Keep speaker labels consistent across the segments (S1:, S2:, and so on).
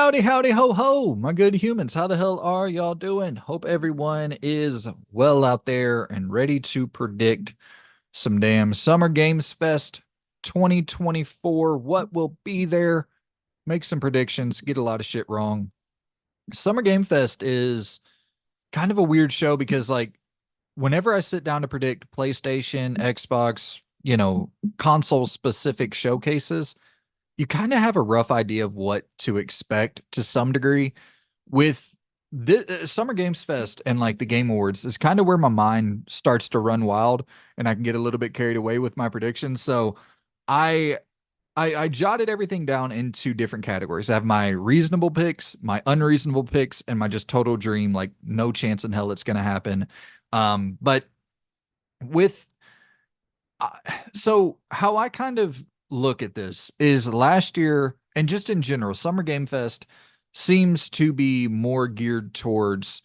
S1: Howdy, howdy, ho, ho, my good humans. How the hell are y'all doing? Hope everyone is well out there and ready to predict some damn Summer Games Fest 2024. What will be there? Make some predictions, get a lot of shit wrong. Summer Game Fest is kind of a weird show because, like, whenever I sit down to predict PlayStation, Xbox, console specific showcases, you kind of have a rough idea of what to expect to some degree. With the Summer Games Fest and like the Game Awards is kind of where my mind starts to run wild and I can get a little bit carried away with my predictions. So I I jotted everything down into different categories. I have my reasonable picks, my unreasonable picks, and my just total dream, like no chance in hell it's gonna happen. But with uh, so how I kind of look at this is last year and just in general, Summer Game Fest seems to be more geared towards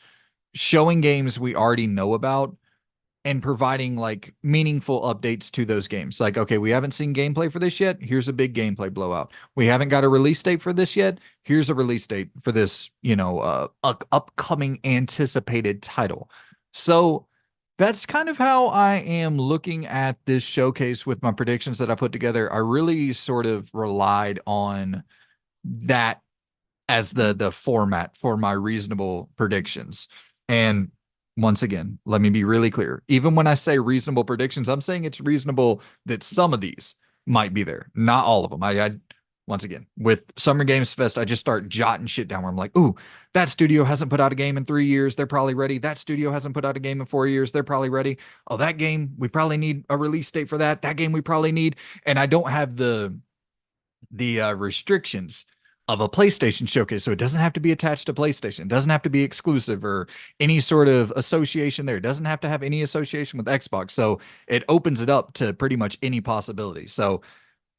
S1: showing games we already know about and providing like meaningful updates to those games. Like, okay, we haven't seen gameplay for this yet. Here's a big gameplay blowout. We haven't got a release date for this yet. Here's a release date for this, upcoming anticipated title. So that's kind of how I am looking at this showcase with my predictions that I put together. I really sort of relied on that as the format for my reasonable predictions. And once again, let me be really clear. Even when I say reasonable predictions, I'm saying it's reasonable that some of these might be there, not all of them. I once again, with Summer Games Fest, I just start jotting shit down where I'm like, ooh, that studio hasn't put out a game in 3 years. They're probably ready. That studio hasn't put out a game in 4 years. They're probably ready. Oh, that game, we probably need a release date for that. That game we probably need. And I don't have the restrictions of a PlayStation showcase. So it doesn't have to be attached to PlayStation. It doesn't have to be exclusive or any sort of association there. It doesn't have to have any association with Xbox. So it opens it up to pretty much any possibility. So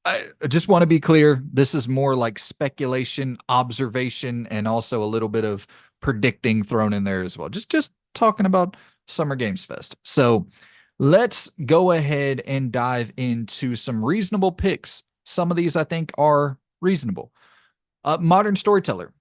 S1: I just want to be clear. This is more like speculation, observation, and also a little bit of predicting thrown in there as well. Just talking about Summer Games Fest. So let's go ahead and dive into some reasonable picks. Some of these I think are reasonable. Modern Storyteller,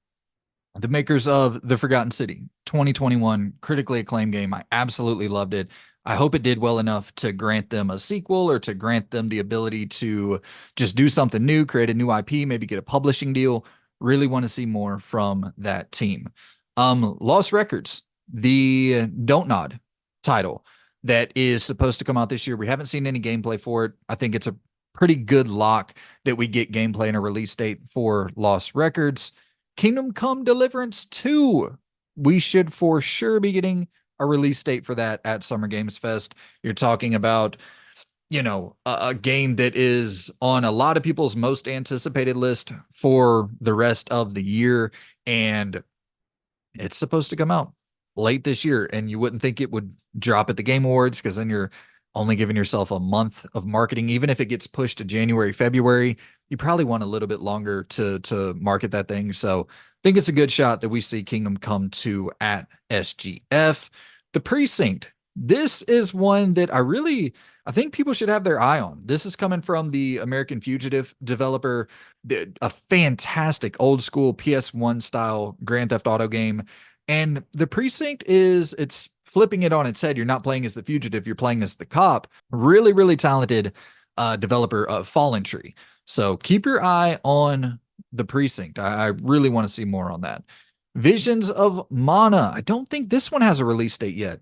S1: the makers of The Forgotten City, 2021 critically acclaimed game. I absolutely loved it. I hope it did well enough to grant them a sequel or to grant them the ability to just do something new, create a new IP, maybe get a publishing deal. Really want to see more from that team. Lost Records, the Don't Nod title that is supposed to come out this year. We haven't seen any gameplay for it. I think it's a pretty good lock that we get gameplay and a release date for Lost Records. Kingdom Come Deliverance 2. We should for sure be getting a release date for that at Summer Games Fest. You're talking about, a game that is on a lot of people's most anticipated list for the rest of the year. And it's supposed to come out late this year. And you wouldn't think it would drop at the Game Awards because then you're only giving yourself a month of marketing. Even if it gets pushed to January, February, you probably want a little bit longer to market that thing. So I think it's a good shot that we see Kingdom Come 2 at SGF. The Precinct. This is one that I think people should have their eye on. This is coming from the American Fugitive developer, a fantastic old school PS1 style Grand Theft Auto game. And The Precinct it's flipping it on its head. You're not playing as the fugitive, you're playing as the cop. Really, really talented developer of Fallen Tree. So keep your eye on The Precinct. I really want to see more on that. Visions of Mana. I don't think this one has a release date yet,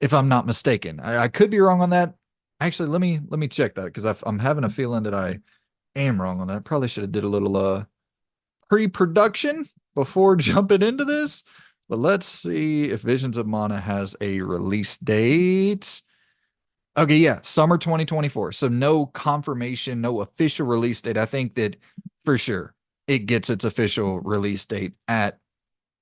S1: if I'm not mistaken. I could be wrong on that. Actually, let me check that because I'm having a feeling that I am wrong on that. Probably should have did a little pre-production before jumping into this. But let's see if Visions of Mana has a release date. Okay, yeah, summer 2024. So no confirmation, no official release date. I think that for sure it gets its official release date at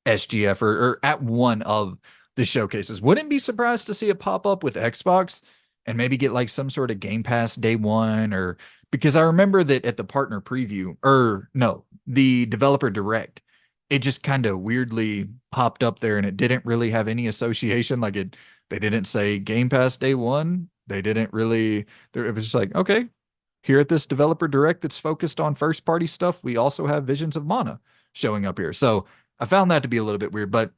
S1: SGF or at one of the showcases. Wouldn't be surprised to see it pop up with Xbox and maybe get like some sort of Game Pass day one, or because I remember that at the partner preview, or no, the developer direct, it just kind of weirdly popped up there and it didn't really have any association. They didn't say Game Pass day one. They didn't really, it was just like, okay, here at this developer direct that's focused on first party stuff, we also have Visions of Mana. showing up here. So I found that to be a little bit weird, but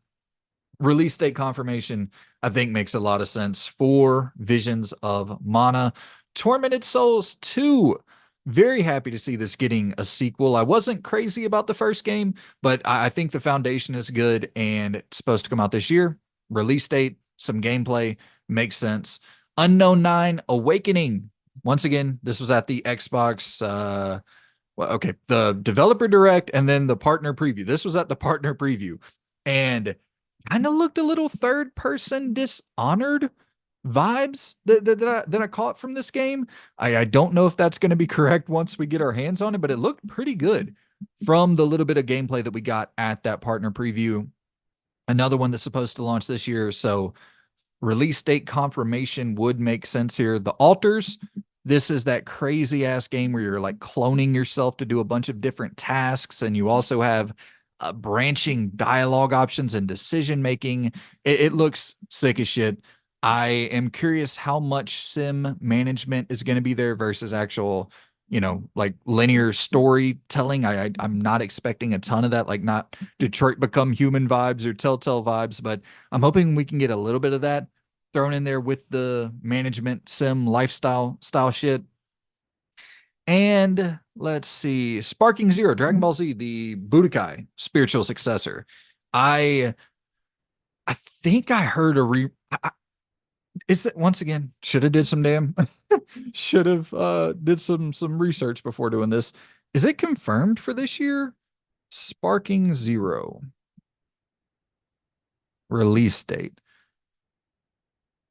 S1: release date confirmation, I think, makes a lot of sense for Visions of Mana. Tormented Souls 2. Very happy to see this getting a sequel. I wasn't crazy about the first game, but I think the foundation is good and it's supposed to come out this year. Release date, some gameplay, makes sense. Unknown 9 Awakening. Once again, this was at the Xbox well, okay, the developer direct and then the partner preview. This was at the partner preview. And kind of looked a little third person Dishonored vibes that I caught from this game. I don't know if that's going to be correct once we get our hands on it, but it looked pretty good from the little bit of gameplay that we got at that partner preview. Another one that's supposed to launch this year. So release date confirmation would make sense here. The Altars, this is that crazy ass game where you're like cloning yourself to do a bunch of different tasks, and you also have branching dialogue options and decision making. It looks sick as shit. I am curious how much sim management is going to be there versus actual, like linear storytelling. I'm not expecting a ton of that, like not Detroit Become Human vibes or Telltale vibes, but I'm hoping we can get a little bit of that thrown in there with the management sim lifestyle style shit. And let's see, Sparking Zero, Dragon Ball Z, the Budokai spiritual successor. I I think I heard a is that once again should have did some damn should have did some research before doing this. Is it confirmed for this year? Sparking Zero release date.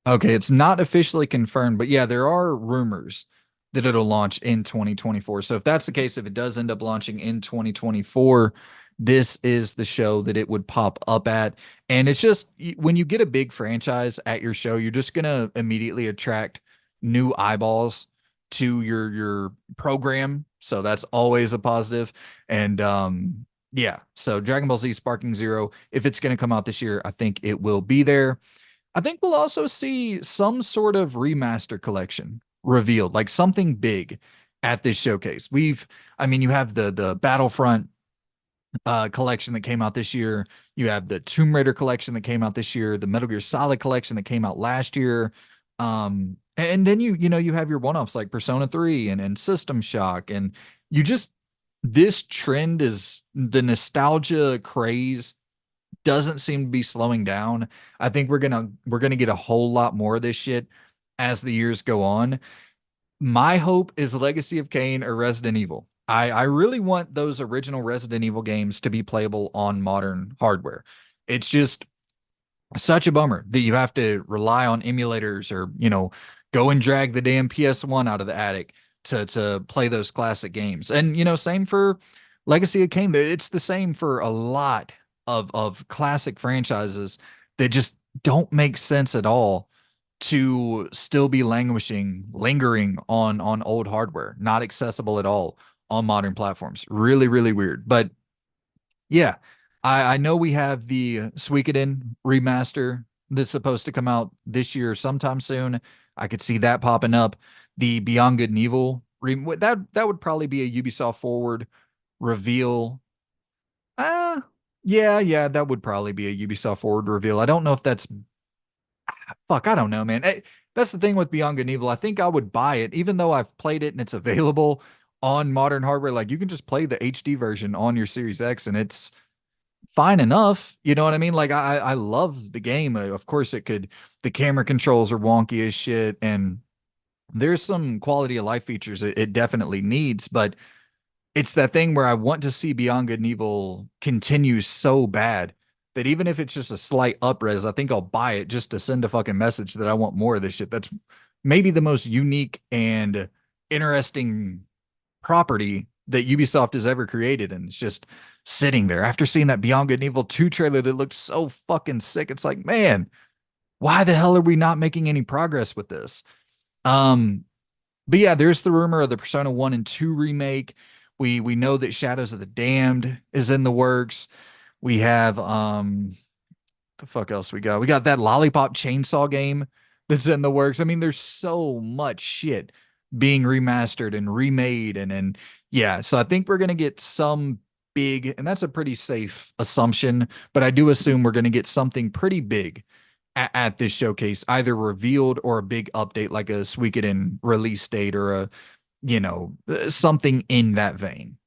S1: Okay, it's not officially confirmed, but yeah, there are rumors that it'll launch in 2024. So if that's the case, if it does end up launching in 2024, this is the show that it would pop up at. And it's just when you get a big franchise at your show, you're just gonna immediately attract new eyeballs to your program. So that's always a positive. And yeah, so Dragon Ball Z Sparking Zero, if it's gonna come out this year, I think it will be there. I think we'll also see some sort of remaster collection revealed, like something big at this showcase. I mean, you have the Battlefront collection that came out this year. You have the Tomb Raider collection that came out this year, the Metal Gear Solid collection that came out last year. And then you have your one-offs like Persona 3 and System Shock. And you just this trend is the nostalgia craze doesn't seem to be slowing down. I think we're gonna get a whole lot more of this shit as the years go on. My hope is Legacy of Kain or Resident Evil. I really want those original Resident Evil games to be playable on modern hardware. It's just such a bummer that you have to rely on emulators or, go and drag the damn PS1 out of the attic to play those classic games. And, same for Legacy of Kain. It's the same for a lot of classic franchises that just don't make sense at all to still be lingering on old hardware, not accessible at all on modern platforms. Really, really weird. But yeah, I know we have the Suikoden remaster that's supposed to come out this year sometime soon. I could see that popping up. The Beyond Good and Evil that would probably be a Ubisoft forward reveal. Yeah, that would probably be a Ubisoft forward reveal. I don't know if that's fuck, I don't know, man. That's the thing with Beyond Good and Evil. I think I would buy it, even though I've played it and it's available on modern hardware. Like you can just play the HD version on your Series X and it's fine enough. You know what I mean? Like I love the game. Of course the camera controls are wonky as shit and there's some quality of life features it definitely needs, but it's that thing where I want to see Beyond Good and Evil continue so bad that even if it's just a slight upres, I think I'll buy it just to send a fucking message that I want more of this shit. That's maybe the most unique and interesting property that Ubisoft has ever created. And it's just sitting there after seeing that Beyond Good and Evil 2 trailer that looked so fucking sick. It's like, man, why the hell are we not making any progress with this? But yeah, there's the rumor of the Persona 1 and 2 remake. We know that Shadows of the Damned is in the works. We have the fuck else we got? We got that Lollipop Chainsaw game that's in the works. I mean, there's so much shit being remastered and remade and yeah, so I think we're gonna get some big, and that's a pretty safe assumption, but I do assume we're going to get something pretty big at this showcase, either revealed or a big update like a Suikoden release date or something in that vein.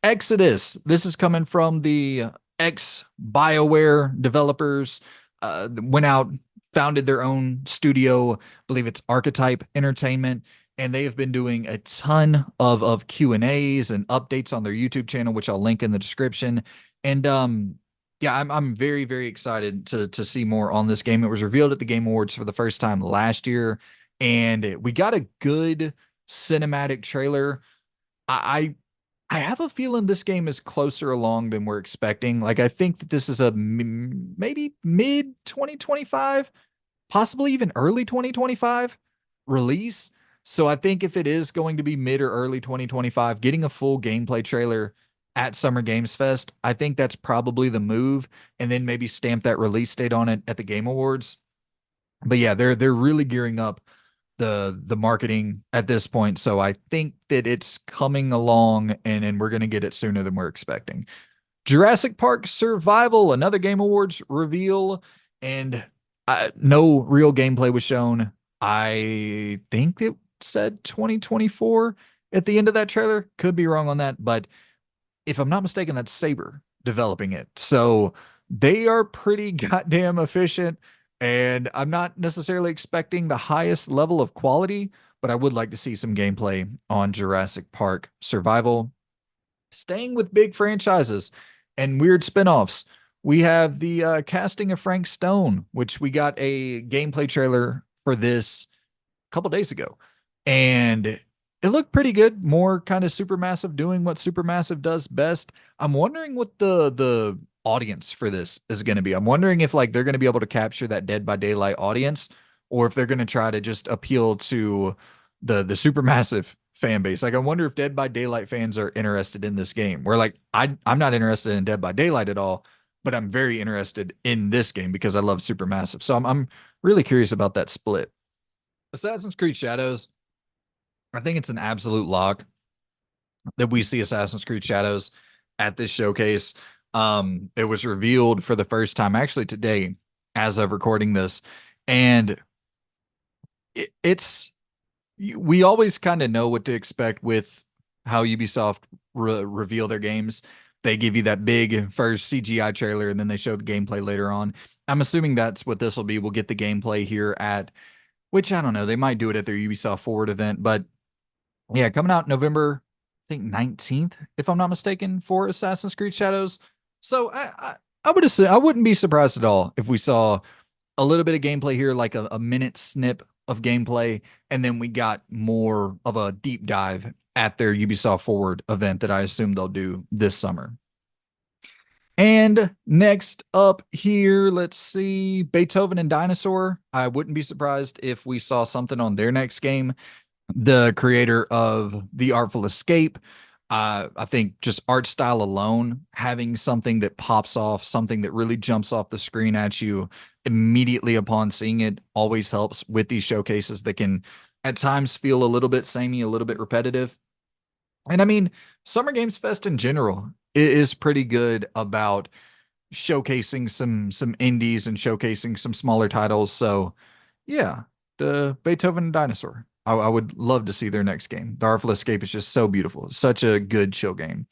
S1: Exodus. This is coming from the ex BioWare developers. Went out, founded their own studio. I believe it's Archetype Entertainment, and they have been doing a ton of Q&As and updates on their YouTube channel, which I'll link in the description. And yeah, I'm very very excited to see more on this game. It was revealed at the Game Awards for the first time last year, and we got a good cinematic trailer. I I have a feeling this game is closer along than we're expecting. Like, I think that this is a maybe mid 2025, possibly even early 2025 release. So I think if it is going to be mid or early 2025, getting a full gameplay trailer at Summer Games Fest, I think that's probably the move. And then maybe stamp that release date on it at the Game Awards. But yeah, they're really gearing up the marketing at this point. So I think that it's coming along, and we're gonna get it sooner than we're expecting. Jurassic Park Survival, another Game Awards reveal, and no real gameplay was shown. I think it said 2024 at the end of that trailer. Could be wrong on that, but if I'm not mistaken, that's Saber developing it. So they are pretty goddamn efficient. And I'm not necessarily expecting the highest level of quality, but I would like to see some gameplay on Jurassic Park Survival. Staying with big franchises and weird spinoffs, we have the casting of Frank Stone, which we got a gameplay trailer for this couple days ago, and it looked pretty good. More kind of Supermassive doing what Supermassive does best. I'm wondering what the audience for this is going to be. I'm wondering if like they're going to be able to capture that Dead by Daylight audience, or if they're going to try to just appeal to the Supermassive fan base. Like, I wonder if Dead by Daylight fans are interested in this game. Where like I'm not interested in Dead by Daylight at all, but I'm very interested in this game because I love Supermassive. So I'm really curious about that split. Assassin's Creed Shadows, I think it's an absolute lock that we see Assassin's Creed Shadows at this showcase. It was revealed for the first time actually today as of recording this, and it's we always kind of know what to expect with how Ubisoft reveal their games. They give you that big first CGI trailer and then they show the gameplay later on. I'm assuming that's what this will be. We'll get the gameplay here at, which I don't know, they might do it at their Ubisoft Forward event, but yeah, coming out November, I think 19th, if I'm not mistaken, for Assassin's Creed Shadows. So I would assume, I wouldn't be surprised at all if we saw a little bit of gameplay here, like a minute snip of gameplay, and then we got more of a deep dive at their Ubisoft Forward event that I assume they'll do this summer. And next up here, let's see, Beethoven and Dinosaur. I wouldn't be surprised if we saw something on their next game. The creator of The Artful Escape. I think just art style alone, having something that pops off, something that really jumps off the screen at you immediately upon seeing it, always helps with these showcases that can at times feel a little bit samey, a little bit repetitive. And I mean, Summer Games Fest in general is pretty good about showcasing some indies and showcasing some smaller titles. So yeah, the Beethoven and Dinosaur. I would love to see their next game. The Artful Escape is just so beautiful. Such a good chill game.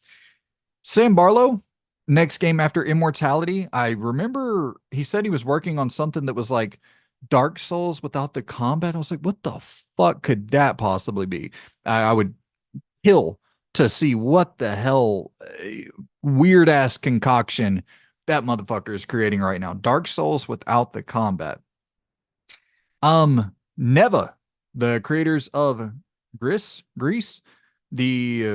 S1: Sam Barlow, next game after Immortality. I remember he said he was working on something that was like Dark Souls without the combat. I was like, what the fuck could that possibly be? I would kill to see what the hell weird ass concoction that motherfucker is creating right now. Dark Souls without the combat. Neva, the creators of Greece. We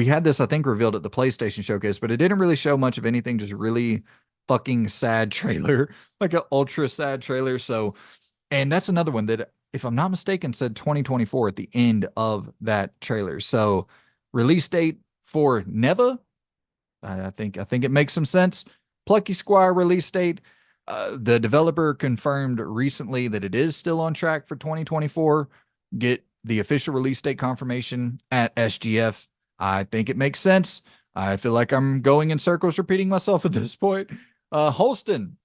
S1: had this, I think, revealed at the PlayStation Showcase, but it didn't really show much of anything. Just really fucking sad trailer, like an ultra sad trailer. So, and that's another one that, if I'm not mistaken, said 2024 at the end of that trailer. So, release date for Neva, I think it makes some sense. Plucky Squire release date. The developer confirmed recently that it is still on track for 2024. Get the official release date confirmation at SGF. I think it makes sense. I feel like I'm going in circles repeating myself at this point. Holston,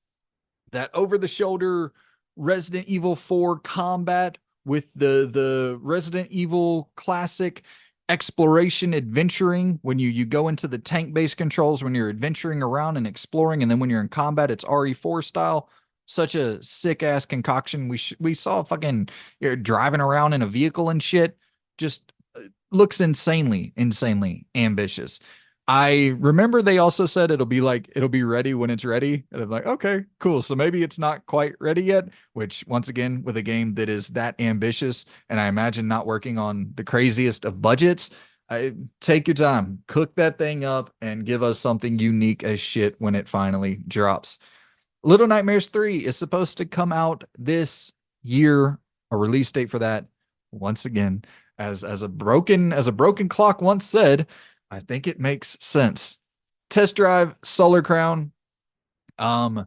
S1: that over the shoulder Resident Evil 4 combat with the Resident Evil classic exploration adventuring when you go into the tank based controls when you're adventuring around and exploring, and then when you're in combat it's RE4 style. Such a sick ass concoction. We saw fucking, you're driving around in a vehicle and shit. Just looks insanely ambitious. I remember they also said it'll be ready when it's ready. And I'm like, okay, cool. So maybe it's not quite ready yet, which once again, with a game that is that ambitious, and I imagine not working on the craziest of budgets, I take your time, cook that thing up and give us something unique as shit when it finally drops. Little Nightmares 3 is supposed to come out this year, a release date for that. Once again, as a broken clock once said, I think it makes sense. Test drive Solar Crown. Um,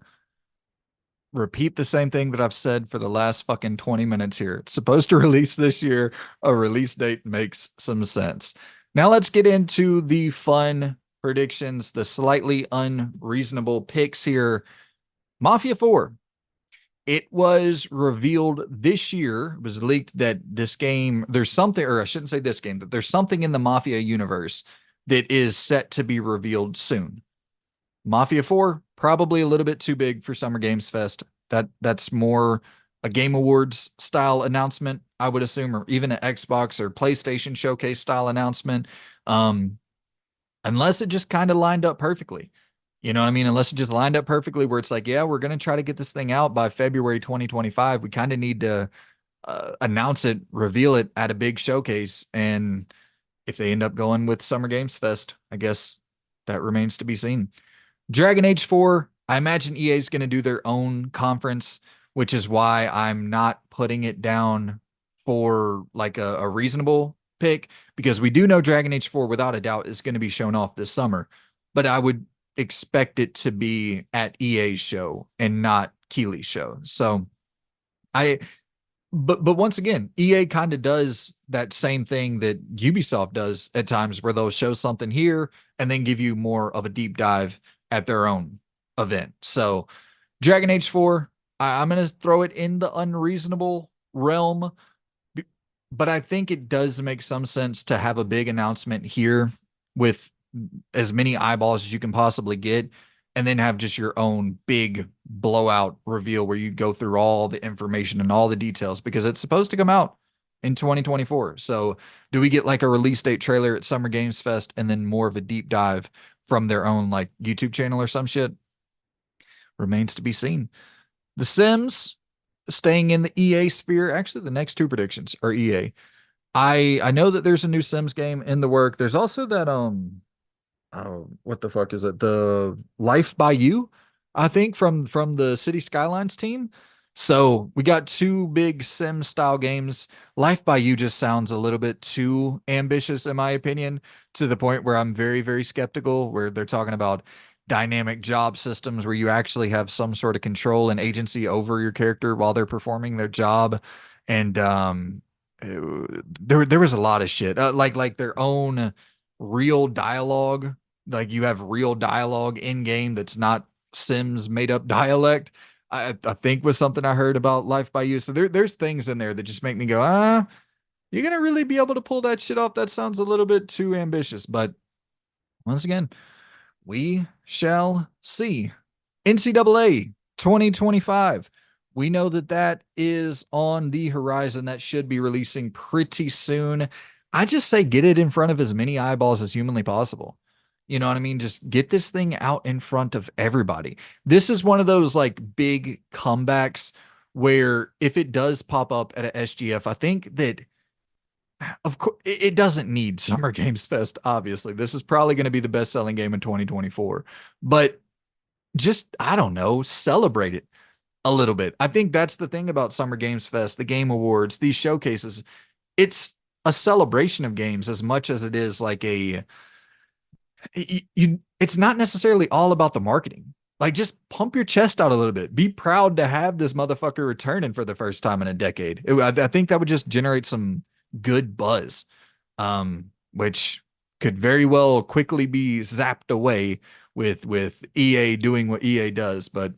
S1: Repeat the same thing that I've said for the last fucking 20 minutes here. It's supposed to release this year. A release date makes some sense. Now let's get into the fun predictions, the slightly unreasonable picks here. Mafia 4. It was revealed this year, it was leaked that this game, there's something, or I shouldn't say this game, that there's something in the Mafia universe that is set to be revealed soon. Mafia 4, probably a little bit too big for Summer Games Fest. That's more a Game Awards style announcement, I would assume, or even an Xbox or PlayStation showcase style announcement. Um, unless it just kind of lined up perfectly. You know what I mean? Unless it just lined up perfectly where it's like, yeah, we're going to try to get this thing out by February 2025. We kind of need to announce it, reveal it at a big showcase. And if they end up going with Summer Games Fest, I guess that remains to be seen. Dragon Age 4, I imagine EA is going to do their own conference, which is why I'm not putting it down for like a reasonable pick, because we do know Dragon Age 4 without a doubt is going to be shown off this summer. But I would expect it to be at EA's show and not Keeley's show. So I but once again, EA kind of does that same thing that Ubisoft does at times, where they'll show something here and then give you more of a deep dive at their own event. So Dragon Age 4, I'm going to throw it in the unreasonable realm, but I think it does make some sense to have a big announcement here with as many eyeballs as you can possibly get, and then have just your own big blowout reveal where you go through all the information and all the details, because it's supposed to come out in 2024. So do we get like a release date trailer at Summer Games Fest and then more of a deep dive from their own like YouTube channel or some shit? Remains to be seen. The Sims, staying in the EA sphere. Actually, the next two predictions are EA. I know that there's a new Sims game in the work. There's also that oh, what the fuck is it? The Life by You, I think, from the City Skylines team. So we got two big Sim style games. Life by You just sounds a little bit too ambitious, in my opinion, to the point where I'm very skeptical, where they're talking about dynamic job systems where you actually have some sort of control and agency over your character while they're performing their job. And there was a lot of shit, like their own real dialogue, like you have real dialogue in game that's not Sims made up dialect. I think was something I heard about Life by You. So there's things in there that just make me go, you're gonna really be able to pull that shit off? That sounds a little bit too ambitious. But once again, we shall see. NCAA 2025. We know that that is on the horizon. That should be releasing pretty soon. I just say get it in front of as many eyeballs as humanly possible. You know what I mean? Just get this thing out in front of everybody. This is one of those like big comebacks where if it does pop up at a SGF, I think that of course it doesn't need Summer Games Fest. Obviously, this is probably going to be the best selling game in 2024, but just, I don't know, celebrate it a little bit. I think that's the thing about Summer Games Fest, the Game Awards, these showcases. It's a celebration of games as much as it is like it's not necessarily all about the marketing. Like, just pump your chest out a little bit. Be proud to have this motherfucker returning for the first time in a decade. I think that would just generate some good buzz. Which could very well quickly be zapped away with EA doing what EA does. But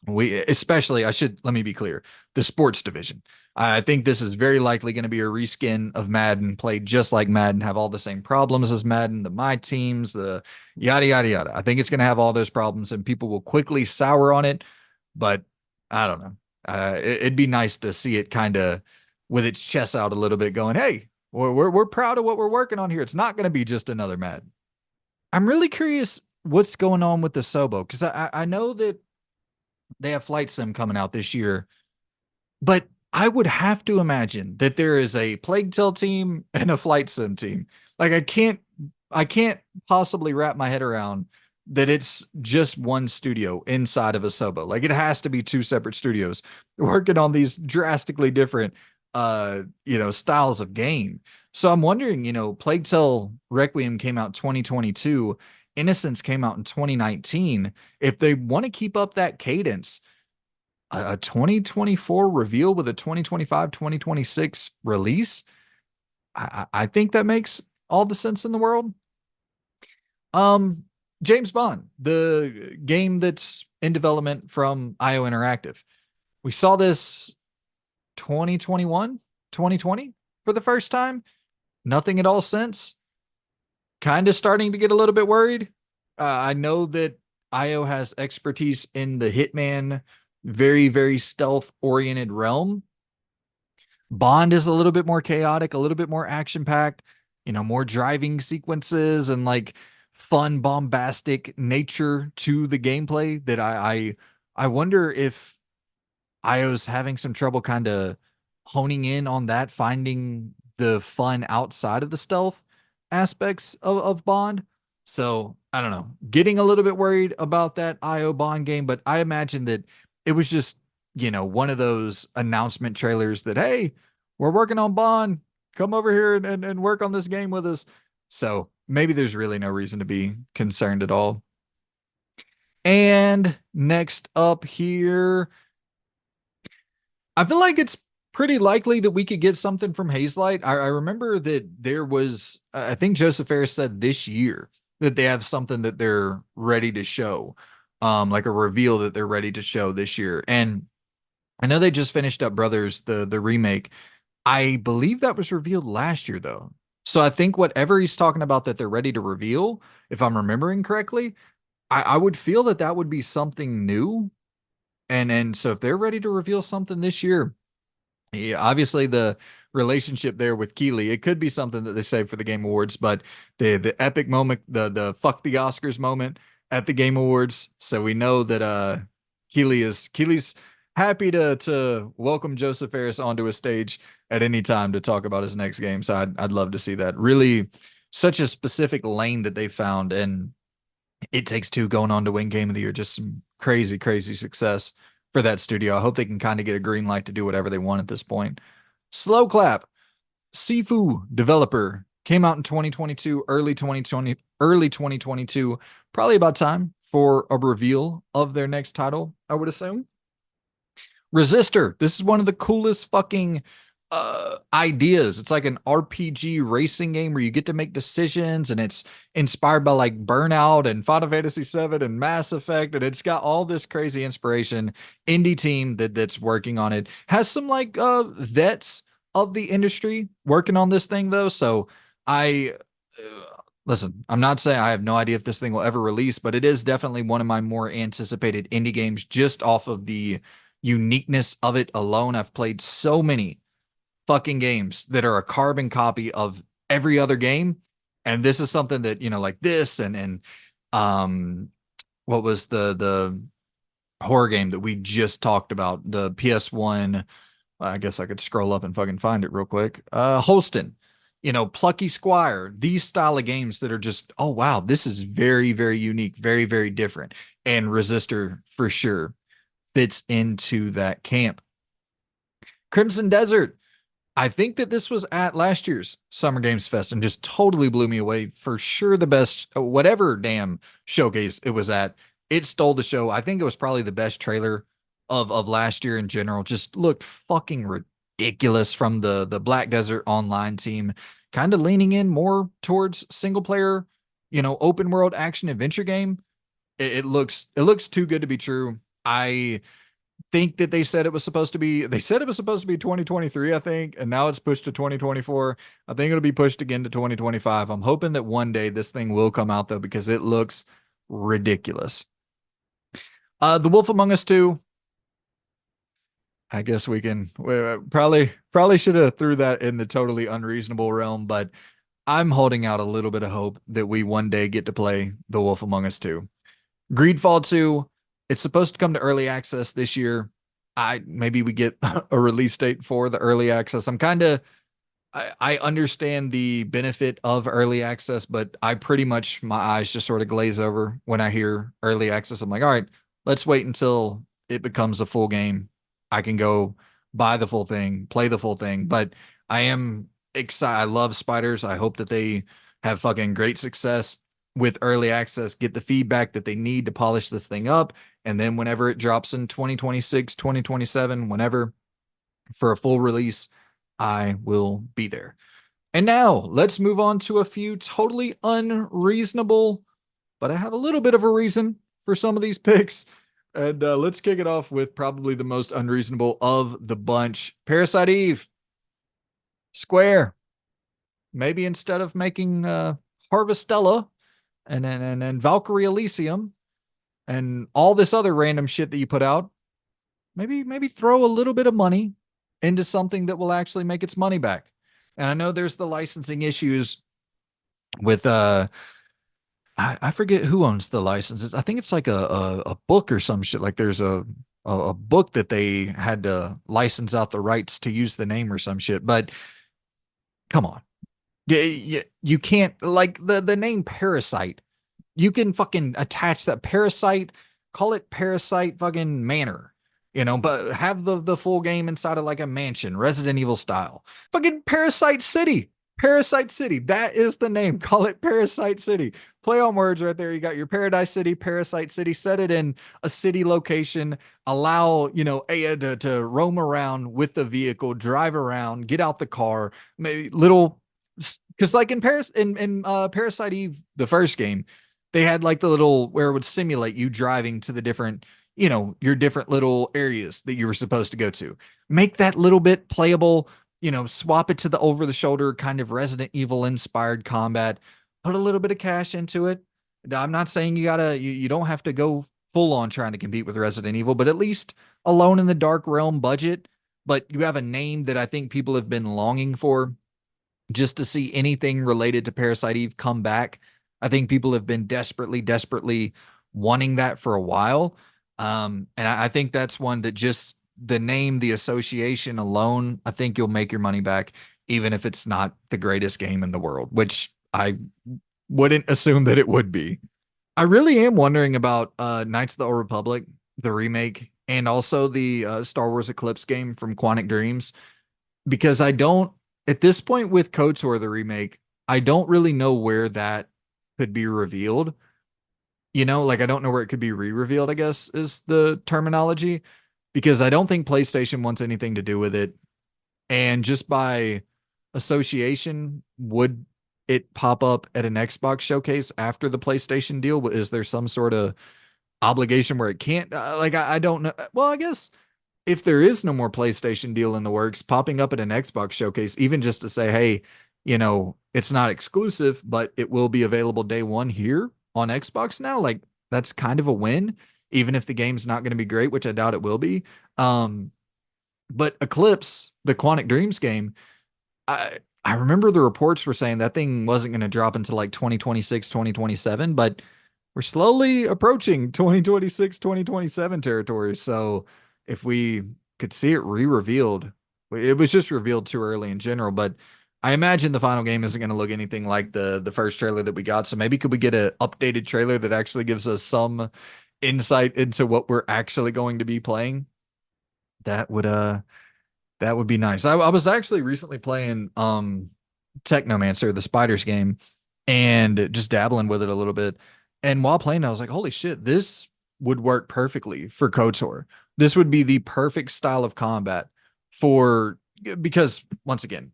S1: we especially, I should let me be clear, the sports division. I think this is very likely going to be a reskin of Madden, played just like Madden, have all the same problems as Madden, the my teams, the yada yada yada. I think it's going to have all those problems, and people will quickly sour on it. But I don't know. It'd be nice to see it kind of with its chest out a little bit, going, "Hey, we're proud of what we're working on here. It's not going to be just another Madden." I'm really curious what's going on with the Sobo, because I know that they have Flight Sim coming out this year, but I would have to imagine that there is a Plague Tale team and a Flight Sim team. Like I can't possibly wrap my head around that it's just one studio inside of a Sobo. Like it has to be two separate studios working on these drastically different styles of game. So I'm wondering, Plague Tale Requiem came out 2022, Innocence came out in 2019. If they want to keep up that cadence, a 2024 reveal with a 2025 2026 release, I think that makes all the sense in the world. um James Bond, the game that's in development from IO Interactive, we saw this 2021 2020 for the first time. Nothing at all since. Kind of starting to get a little bit worried. I know that IO has expertise in the Hitman, very, very stealth oriented realm. Bond is a little bit more chaotic, a little bit more action packed, more driving sequences and like fun, bombastic nature to the gameplay that I wonder if IO's having some trouble kind of honing in on that, finding the fun outside of the stealth aspects of Bond. So I don't know, getting a little bit worried about that IO Bond game, but I imagine that it was just, one of those announcement trailers that, hey, we're working on Bond. Come over here and work on this game with us. So maybe there's really no reason to be concerned at all. And next up here, I feel like it's pretty likely that we could get something from Hazelight. I remember that there was, I think Joseph Harris said this year that they have something that they're ready to show, like a reveal that they're ready to show this year. And I know they just finished up Brothers, the remake. I believe that was revealed last year though. So I think whatever he's talking about that they're ready to reveal, if I'm remembering correctly, I would feel that that would be something new. And so if they're ready to reveal something this year, yeah, obviously the relationship there with Keeley, it could be something that they save for the Game Awards, but the epic moment, the fuck the Oscars moment at the Game Awards. So we know that Keeley's happy to welcome Joseph Harris onto a stage at any time to talk about his next game. So I'd love to see that. Really such a specific lane that they found, and It Takes Two going on to win Game of the Year. Just some crazy, crazy success for that studio. I hope they can kind of get a green light to do whatever they want at this point. Slow Clap, Sifu developer, came out in 2022, early 2022. Probably about time for a reveal of their next title, I would assume. Resistor. This is one of the coolest fucking ideas. It's like an RPG racing game where you get to make decisions, and it's inspired by like Burnout and Final Fantasy VII and Mass Effect, and it's got all this crazy inspiration. Indie team that's working on it has some like vets of the industry working on this thing though. So I listen, I'm not saying I have no idea if this thing will ever release, but it is definitely one of my more anticipated indie games just off of the uniqueness of it alone. I've played so many fucking games that are a carbon copy of every other game. And this is something that, like this and um what was the horror game that we just talked about, the PS1. I guess I could scroll up and fucking find it real quick. Holston, Plucky Squire, these style of games that are just, oh wow, this is very, very unique, very, very different. And Resistor for sure fits into that camp. Crimson Desert, I think that this was at last year's Summer Games Fest and just totally blew me away. For sure, the best, whatever damn showcase it was at, it stole the show. I think it was probably the best trailer of last year in general. Just looked fucking ridiculous from the Black Desert Online team. kind of leaning in more towards single player, open world action adventure game. It looks too good to be true. I think that they said it was supposed to be 2023, I think, and now it's pushed to 2024. I think it'll be pushed again to 2025. I'm hoping that one day this thing will come out though, because it looks ridiculous. The Wolf Among Us 2, I guess we probably should have threw that in the totally unreasonable realm, but I'm holding out a little bit of hope that we one day get to play The Wolf Among Us 2. Greedfall 2, it's supposed to come to early access this year. I maybe we get a release date for the early access. I understand the benefit of early access, but I pretty much my eyes just sort of glaze over when I hear early access. I'm like, all right, let's wait until it becomes a full game. I can go buy the full thing, play the full thing. But I am excited. I love spiders. I hope that they have fucking great success with early access, get the feedback that they need to polish this thing up. And then whenever it drops in 2026, 2027, whenever for a full release, I will be there. And now let's move on to a few totally unreasonable, but I have a little bit of a reason for some of these picks. And let's kick it off with probably the most unreasonable of the bunch. Parasite Eve, Square. Maybe instead of making Harvestella and Valkyrie Elysium and all this other random shit that you put out, maybe throw a little bit of money into something that will actually make its money back. And I know there's the licensing issues with I forget who owns the licenses. I think it's like a book or some shit. Like there's a book that they had to license out the rights to use the name or some shit. But come on. You can't, like, the name Parasite. You can fucking attach that Parasite, call it Parasite fucking Manor, but have the full game inside of like a mansion, Resident Evil style. Fucking Parasite City. Parasite City. That is the name. Call it Parasite City. Play on words right there. You got your Paradise City, Parasite City. Set it in a city location. Allow, Aya to roam around with the vehicle, drive around, get out the car, maybe little, because like in Paris in Parasite Eve, the first game, they had like the little where it would simulate you driving to the different, your different little areas that you were supposed to go to. Make that little bit playable, swap it to the over the shoulder kind of Resident Evil inspired combat. Put a little bit of cash into it. I'm not saying you don't have to go full on trying to compete with Resident Evil, but at least Alone in the Dark Realm budget. But you have a name that I think people have been longing for, just to see anything related to Parasite Eve come back. I think people have been desperately, desperately wanting that for a while. And I think that's one that just the name, the association alone, I think you'll make your money back, even if it's not the greatest game in the world, which I wouldn't assume that it would be. I really am wondering about Knights of the Old Republic, the remake, and also the Star Wars Eclipse game from Quantic Dreams, because I don't, at this point with KOTOR, the remake, I don't really know where that could be revealed. Like I don't know where it could be re-revealed, I guess is the terminology, because I don't think PlayStation wants anything to do with it. And just by association, would it pop up at an Xbox showcase after the PlayStation deal? Is there some sort of obligation where it can't? I don't know. Well, I guess if there is no more PlayStation deal in the works, popping up at an Xbox showcase, even just to say, hey, it's not exclusive, but it will be available day one here on Xbox now. Like that's kind of a win, even if the game's not going to be great, which I doubt it will be. But Eclipse, the Quantic Dreams game, I remember the reports were saying that thing wasn't going to drop until like 2026, 2027, but we're slowly approaching 2026, 2027 territory. So if we could see it re-revealed, it was just revealed too early in general, but I imagine the final game isn't going to look anything like the first trailer that we got. So maybe could we get an updated trailer that actually gives us some insight into what we're actually going to be playing? That would that would be nice. I was actually recently playing Technomancer, the Spiders game, and just dabbling with it a little bit. And while playing, I was like, holy shit, this would work perfectly for KOTOR. This would be the perfect style of combat for, because once again,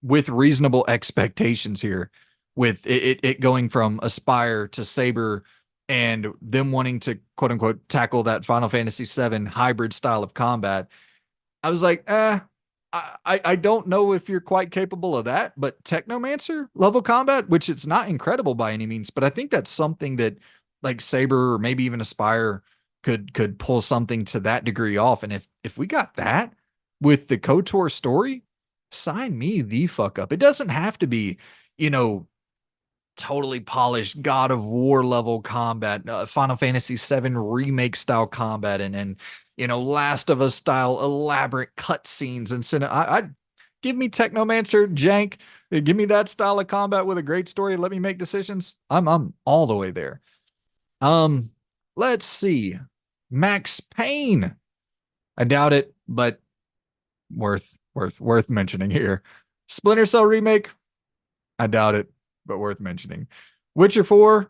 S1: with reasonable expectations here, with it going from Aspire to Saber and them wanting to quote unquote tackle that Final Fantasy VII hybrid style of combat. I was like, I don't know if you're quite capable of that, but Technomancer level combat, which it's not incredible by any means, but I think that's something that like Saber or maybe even Aspire could pull something to that degree off. And if we got that with the KOTOR story, sign me the fuck up. It doesn't have to be, you know, totally polished God of War level combat, Final Fantasy VII remake style combat, and you know Last of Us style elaborate cutscenes and cinema. I give me Technomancer jank, give me that style of combat with a great story. Let me make decisions. I'm all the way there. Um, let's see, Max Payne. I doubt it, but worth mentioning here. Splinter Cell remake. I doubt it, but worth mentioning. Witcher 4,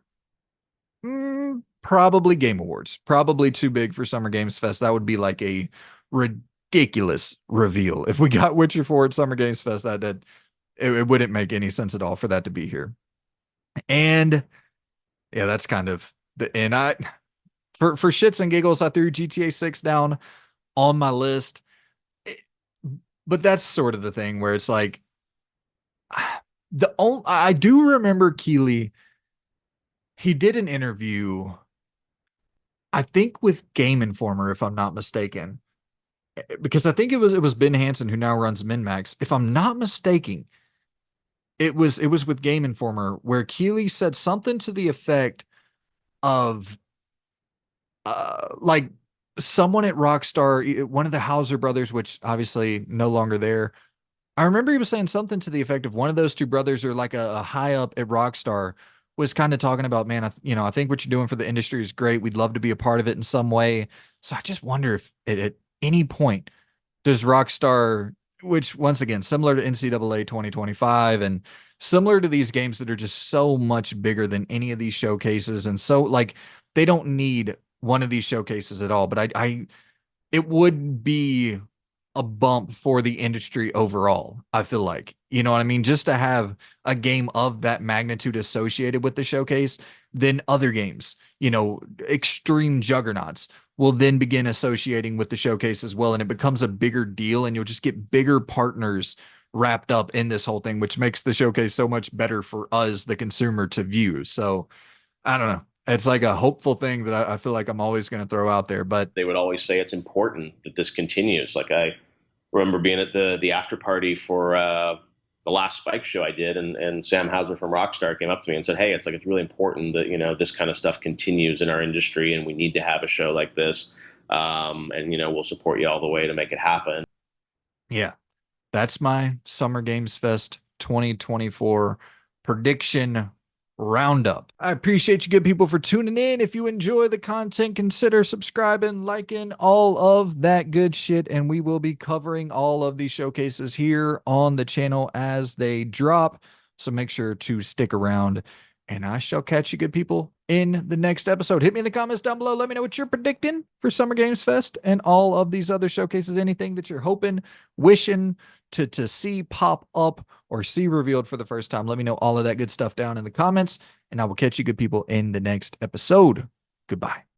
S1: probably Game Awards. Probably too big for Summer Games Fest. That would be like a ridiculous reveal. If we got Witcher 4 at Summer Games Fest, it wouldn't make any sense at all for that to be here. And yeah, that's kind of the and I for shits and giggles, I threw GTA 6 down on my list. But that's sort of the thing where it's like I do remember Keeley. He did an interview, I think with Game Informer, if I'm not mistaken, because I think it was Ben Hansen who now runs MinnMax. If I'm not mistaken, it was with Game Informer where Keeley said something to the effect of like someone at Rockstar, one of the Hauser brothers, which obviously no longer there. I remember he was saying something to the effect of one of those two brothers or like a high up at Rockstar was kind of talking about, man, I think what you're doing for the industry is great. We'd love to be a part of it in some way. So I just wonder if at any point does Rockstar, which once again, similar to NCAA 2025 and similar to these games that are just so much bigger than any of these showcases. And so like they don't need one of these showcases at all. But I it would be a bump for the industry overall. I feel like, you know what I mean? Just to have a game of that magnitude associated with the showcase, then other games, extreme juggernauts will then begin associating with the showcase as well. And it becomes a bigger deal, and you'll just get bigger partners wrapped up in this whole thing, which makes the showcase so much better for us, the consumer, to view. So I don't know. It's like a hopeful thing that I feel like I'm always going to throw out there. But
S2: They would always say it's important that this continues. Like I remember being at the after party for the last Spike show I did, and Sam Hauser from Rockstar came up to me and said, "Hey, it's really important that this kind of stuff continues in our industry, and we need to have a show like this, and we'll support you all the way to make it happen."
S1: yeah, that's my Summer Games Fest 2024 prediction roundup. I appreciate you good people for tuning in. If you enjoy the content, consider subscribing, liking, all of that good shit. And we will be covering all of these showcases here on the channel as they drop. So make sure to stick around. And I shall catch you good people in the next episode. Hit me in the comments down below. Let me know what you're predicting for Summer Games Fest and all of these other showcases. Anything that you're hoping, wishing to see pop up or see revealed for the first time. Let me know all of that good stuff down in the comments, and I will catch you good people in the next episode. Goodbye.